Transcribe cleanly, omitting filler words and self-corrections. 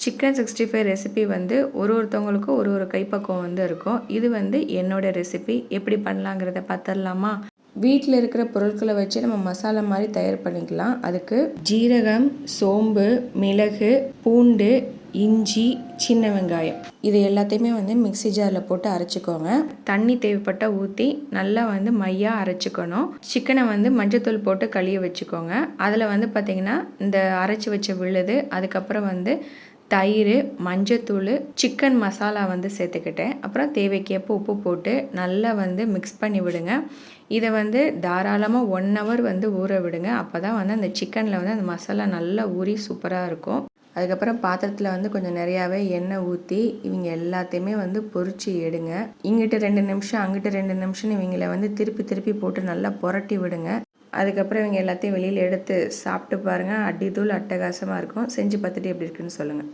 Chicken 65 recipe வந்து ஒருத்தவங்களுக்கும் ஒரு கைப்பக்குவம் வந்து இருக்கும். இது வந்து என்னோட ரெசிபி. எப்படி பண்ணலாங்கிறத பார்த்துடலாமா? வீட்டில் இருக்கிற பொருட்களை வச்சு நம்ம மசாலா மாதிரி தயார் பண்ணிக்கலாம். அதுக்கு ஜீரகம், சோம்பு, மிளகு, பூண்டு, இஞ்சி, சின்ன வெங்காயம் இது எல்லாத்தையுமே வந்து மிக்ஸி ஜாரில் போட்டு அரைச்சிக்கோங்க. தண்ணி தேவைப்பட்ட ஊற்றி நல்லா வந்து மையாக அரைச்சிக்கணும். சிக்கனை வந்து மஞ்சத்தூள் போட்டு கழுவி வச்சுக்கோங்க. அதில் வந்து பார்த்திங்கன்னா இந்த அரைச்சி வச்ச விழுது, அதுக்கப்புறம் வந்து தயிர், மஞ்சத்தூள், சிக்கன் மசாலா வந்து சேர்த்துக்கிட்டேன். அப்புறம் தேவைக்கேற்ப உப்பு போட்டு நல்லா வந்து மிக்ஸ் பண்ணி விடுங்க. இதை வந்து தாராளமாக 1 hour வந்து ஊற விடுங்க. அப்போ தான் வந்து அந்த சிக்கனில் வந்து அந்த மசாலா நல்லா ஊறி சூப்பராக இருக்கும். அதுக்கப்புறம் பாத்திரத்தில் வந்து கொஞ்சம் நிறையாவே எண்ணெய் ஊற்றி இவங்க எல்லாத்தையுமே வந்து பொரிச்சு எடுங்க. இங்கிட்ட 2 நிமிஷம் அங்கிட்ட 2 நிமிஷம்னு இவங்களை வந்து திருப்பி போட்டு நல்லா புரட்டி விடுங்க. அதுக்கப்புறம் இவங்க எல்லாத்தையும் வெளியில் எடுத்து சாப்பிட்டு பாருங்கள். அடித்தூள் அட்டகாசமாக இருக்கும். செஞ்சு பார்த்துட்டு எப்படி இருக்குன்னு சொல்லுங்கள்.